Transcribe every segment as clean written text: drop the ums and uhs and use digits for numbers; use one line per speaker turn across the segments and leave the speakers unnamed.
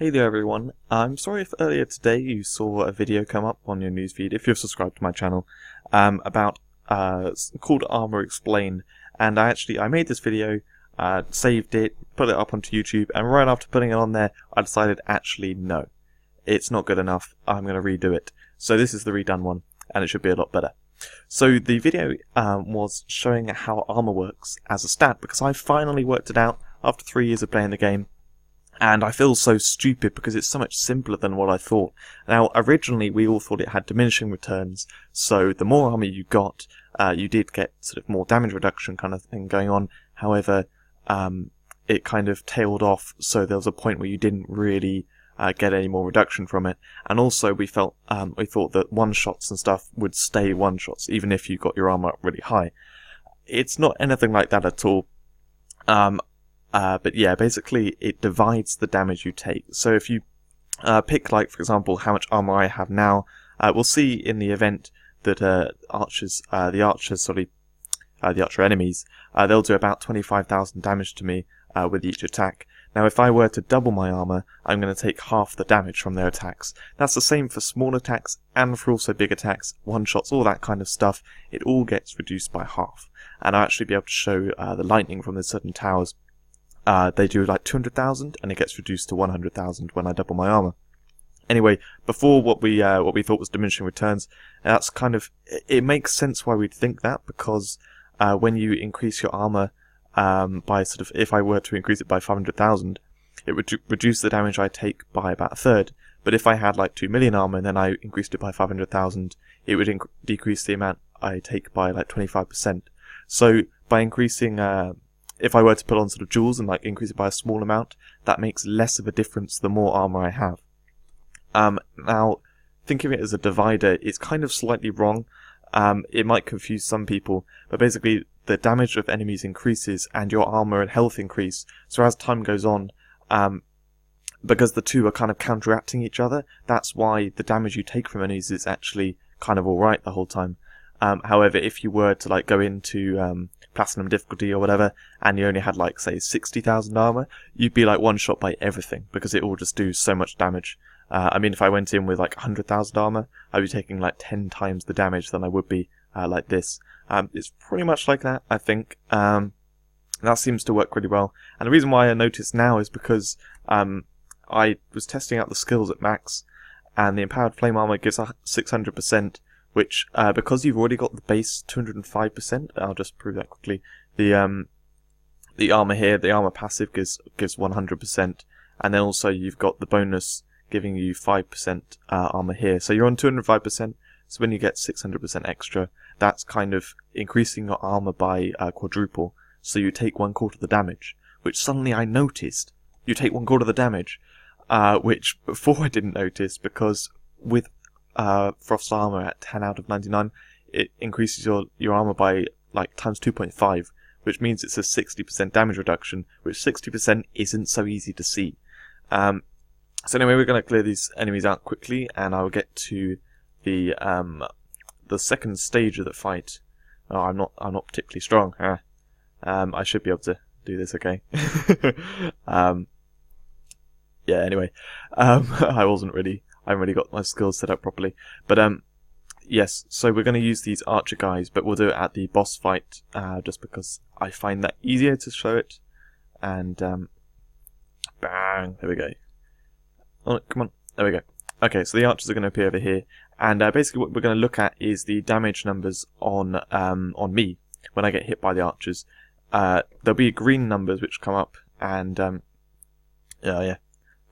Hey there everyone, I'm sorry if earlier today you saw a video come up on your newsfeed, if you're subscribed to my channel, about called Armour Explained, and I made this video, saved it, put it up onto YouTube, and right after putting it on there, I decided actually no, it's not good enough, I'm going to redo it. So this is the redone one, and it should be a lot better. So the video was showing how Armour works as a stat, because I finally worked it out after 3 years of playing the game. And I feel so stupid because it's so much simpler than what I thought. Now, originally we all thought it had diminishing returns, so the more armor you got, you did get sort of more damage reduction kind of thing going on. However, it kind of tailed off, so there was a point where you didn't really get any more reduction from it. And also we thought that one-shots and stuff would stay one-shots, even if you got your armor up really high. It's not anything like that at all. But yeah, basically it divides the damage you take. So if you pick, like, for example, how much armor I have now, we'll see in the event that the archer enemies, they'll do about 25,000 damage to me with each attack. Now if I were to double my armor, I'm going to take half the damage from their attacks. That's the same for small attacks and for also big attacks, one-shots, all that kind of stuff. It all gets reduced by half. And I'll actually be able to show the lightning from the certain towers. They do like 200,000, and it gets reduced to 100,000 when I double my armor. Anyway, before what we thought was diminishing returns, that's kind of, it makes sense why we'd think that, because when you increase your armor by sort of, if I were to increase it by 500,000, it would reduce the damage I take by about a third. But if I had like 2 million armor and then I increased it by 500,000, it would decrease the amount I take by like 25%. So by increasing if I were to put on sort of jewels and like increase it by a small amount, that makes less of a difference the more armor I have. Now, thinking of it as a divider is kind of slightly wrong. It might confuse some people, but basically the damage of enemies increases and your armor and health increase. So as time goes on, because the two are kind of counteracting each other, that's why the damage you take from enemies is actually kind of alright the whole time. However, if you were to like go into Platinum difficulty or whatever, and you only had like, say, 60,000 armor, you'd be like one shot by everything, because it will just do so much damage. I mean, if I went in with like 100,000 armor, I'd be taking like 10 times the damage than I would be like this. It's pretty much like that, I think. That seems to work really well. And the reason why I noticed now is because I was testing out the skills at max, and the Empowered Flame Armor gives 600%, which, because you've already got the base 205%, I'll just prove that quickly, the armor here, the armor passive gives 100%, and then also you've got the bonus giving you 5% armor here. So you're on 205%, so when you get 600% extra, that's kind of increasing your armor by quadruple, so you take 1/4 the damage, which suddenly I noticed. You take 1/4 the damage, which before I didn't notice, because with Frost's armor at 10 out of 99, it increases your armor by like times 2.5, which means it's a 60% damage reduction, which 60% isn't so easy to see. So anyway, we're going to clear these enemies out quickly, and I will get to the second stage of the fight. Oh, I'm not particularly strong. I should be able to do this, okay? Yeah. Anyway, I haven't really got my skills set up properly. But yes, so we're going to use these archer guys, but we'll do it at the boss fight, just because I find that easier to show it. And bang, there we go. Oh, come on, there we go. Okay, so the archers are going to appear over here, and basically what we're going to look at is the damage numbers on me when I get hit by the archers. There'll be green numbers which come up, and yeah,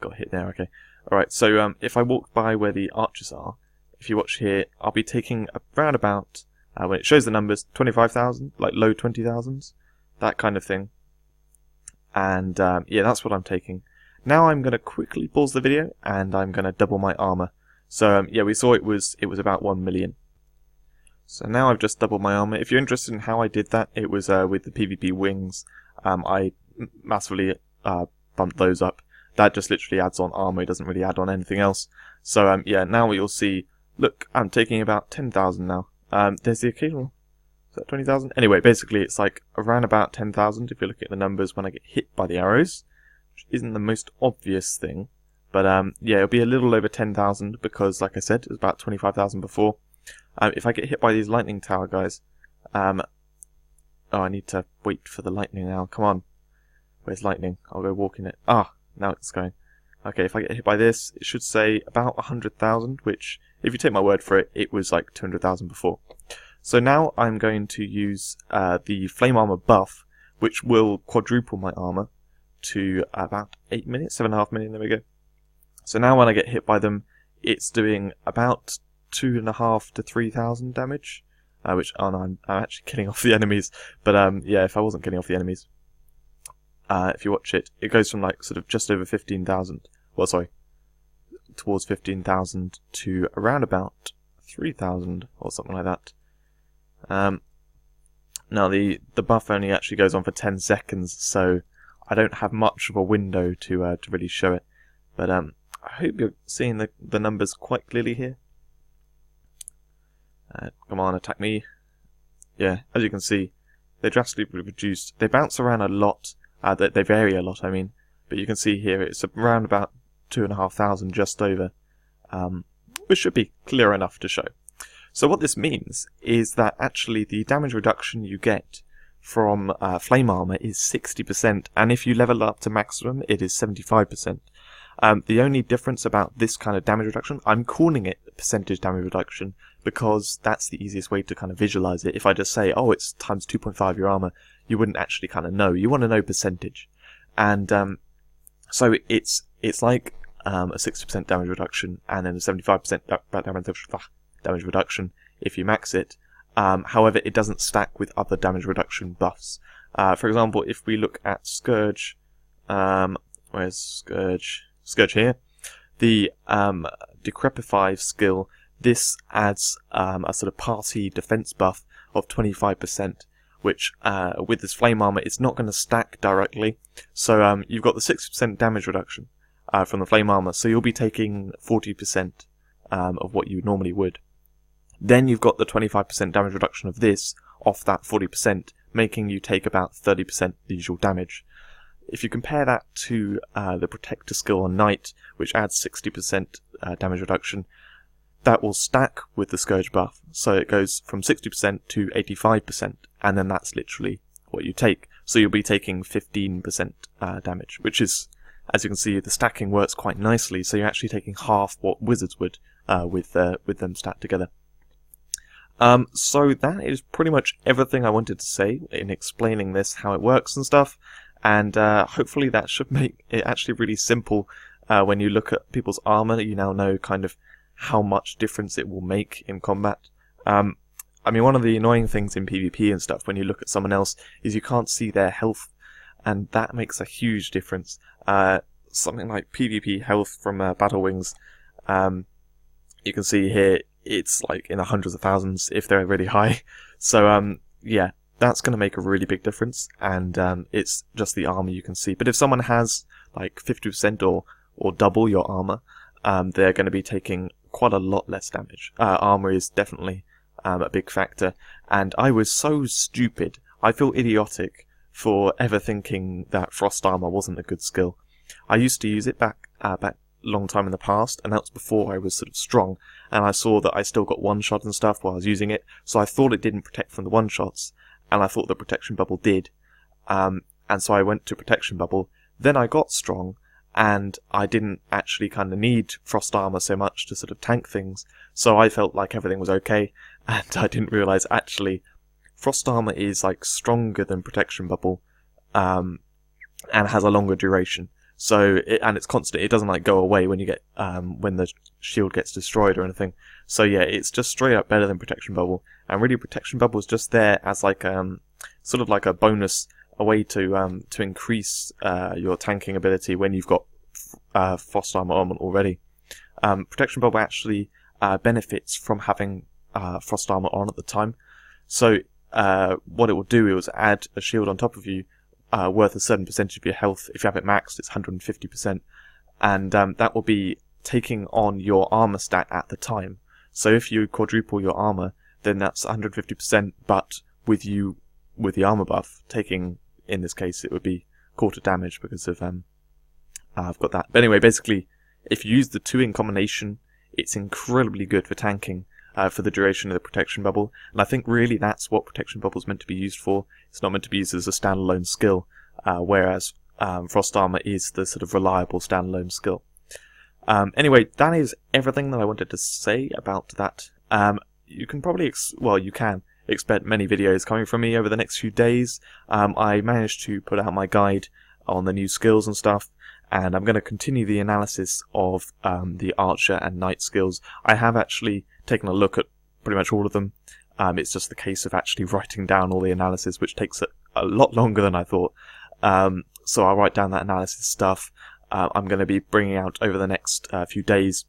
got hit there. Okay. Alright, so if I walk by where the archers are, if you watch here, I'll be taking around about, when it shows the numbers, 25,000, like low 20,000s, that kind of thing. And yeah, that's what I'm taking. Now I'm going to quickly pause the video, and I'm going to double my armor. So yeah, we saw it was about 1 million. So now I've just doubled my armor. If you're interested in how I did that, it was with the PvP wings. I massively bumped those up. That just literally adds on armor, it doesn't really add on anything else. So yeah, now you'll see, look, I'm taking about 10,000 now. There's the occasional, is that 20,000? Anyway, basically it's like around about 10,000 if you look at the numbers when I get hit by the arrows, which isn't the most obvious thing. But yeah, it'll be a little over 10,000 because, like I said, it was about 25,000 before. If I get hit by these lightning tower guys, oh, I need to wait for the lightning now. Come on, where's lightning? I'll go walk in it. Ah, now it's going. Okay, if I get hit by this, it should say about 100,000, which, if you take my word for it, it was like 200,000 before. So now I'm going to use the flame armor buff, which will quadruple my armor to about 8 minutes, 7.5 minutes, there we go. So now when I get hit by them, it's doing about 2,500 to 3,000 damage, which, oh no, I'm actually killing off the enemies, but yeah, if I wasn't killing off the enemies, if you watch it, it goes from like sort of just over 15,000, well sorry, towards 15,000 to around about 3,000 or something like that. Now the buff only actually goes on for 10 seconds, so I don't have much of a window to really show it, but I hope you're seeing the numbers quite clearly here. Come on, attack me. Yeah, as you can see, they're drastically reduced. They bounce around a lot. They vary a lot, I mean. But you can see here it's around about 2,500, just over. Which should be clear enough to show. So what this means is that actually the damage reduction you get from flame armor is 60%. And if you level up to maximum, it is 75%. The only difference about this kind of damage reduction, I'm calling it percentage damage reduction because that's the easiest way to kind of visualize it. If I just say, oh, it's times 2.5 your armor, you wouldn't actually kind of know. You want to know percentage. And so it's like a 60% damage reduction and then a 75% damage reduction if you max it. However, it doesn't stack with other damage reduction buffs. For example, if we look at Scourge, where's Scourge? Scourge here. The Decrepify skill, this adds a sort of party defense buff of 25%, which with this flame armor, it's not going to stack directly. So you've got the 60% damage reduction from the flame armor, so you'll be taking 40% of what you normally would. Then you've got the 25% damage reduction of this off that 40%, making you take about 30% the usual damage. If you compare that to the Protector skill on Knight, which adds 60% damage reduction, that will stack with the Scourge buff. So it goes from 60% to 85%, and then that's literally what you take. So you'll be taking 15% damage, which is, as you can see, the stacking works quite nicely. So you're actually taking half what Wizards would with them stacked together. So that is pretty much everything I wanted to say in explaining this, how it works and stuff. And hopefully that should make it actually really simple. When you look at people's armor, you now know kind of how much difference it will make in combat. I mean, one of the annoying things in PvP and stuff when you look at someone else is you can't see their health, and that makes a huge difference. Something like PvP health from Battle Wings, you can see here it's like in the hundreds of thousands if they're really high. So yeah, that's going to make a really big difference, and it's just the armor you can see. But if someone has like 50% or double your armor, they're going to be taking quite a lot less damage. Armor is definitely a big factor, and I was so stupid. I feel idiotic for ever thinking that Frost Armor wasn't a good skill. I used to use it back long time in the past, and that was before I was sort of strong, and I saw that I still got one-shot and stuff while I was using it, so I thought it didn't protect from the one-shots, and I thought the Protection Bubble did. And so I went to Protection Bubble, then I got strong, and I didn't actually kind of need Frost Armor so much to sort of tank things, so I felt like everything was okay, and I didn't realise actually Frost Armor is like stronger than Protection Bubble, and has a longer duration. So and it's constant. It doesn't like go away when you get when the shield gets destroyed or anything. So yeah, it's just straight up better than Protection Bubble. And really, Protection Bubble is just there as like sort of like a bonus, a way to increase your tanking ability when you've got Frost Armor on already. Protection Bubble actually benefits from having Frost Armor on at the time. So what it will do is add a shield on top of you. Worth a certain percentage of your health. If you have it maxed, it's 150%, and that will be taking on your armor stat at the time. So if you quadruple your armor, then that's 150%, but with the armor buff, taking, in this case, it would be quarter damage because of I've got that. But anyway, basically, if you use the two in combination, it's incredibly good for tanking for the duration of the protection bubble. And I think really that's what protection bubble is meant to be used for. It's not meant to be used as a standalone skill, whereas Frost Armour is the sort of reliable standalone skill. Anyway, that is everything that I wanted to say about that. You can probably, you can expect many videos coming from me over the next few days. I managed to put out my guide on the new skills and stuff, and I'm going to continue the analysis of the Archer and Knight skills. I have actually taken a look at pretty much all of them. It's just the case of actually writing down all the analysis, which takes a lot longer than I thought. So I'll write down that analysis stuff. I'm going to be bringing out over the next few days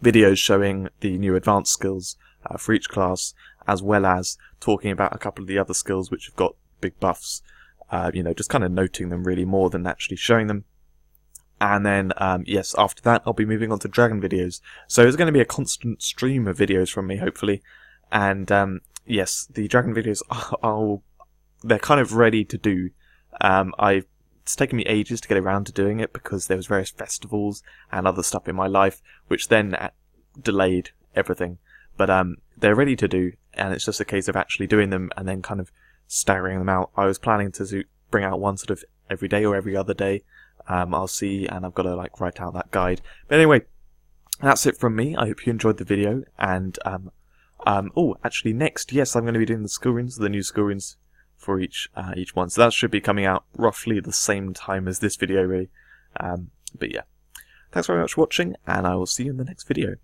videos showing the new advanced skills for each class, as well as talking about a couple of the other skills which have got big buffs. Just kind of noting them really more than actually showing them. And then, yes, after that, I'll be moving on to Dragon videos. So it's going to be a constant stream of videos from me, hopefully. And, yes, the Dragon videos they're kind of ready to do. It's taken me ages to get around to doing it because there was various festivals and other stuff in my life, which then delayed everything. But they're ready to do, and it's just a case of actually doing them and then kind of staggering them out. I was planning to bring out one sort of every day or every other day. I'll see, and I've got to write out that guide. But anyway, that's it from me. I hope you enjoyed the video. And actually, next, yes, I'm going to be doing the skill runes, the new skill runes for each one. So that should be coming out roughly the same time as this video, really. But yeah, thanks very much for watching, and I will see you in the next video.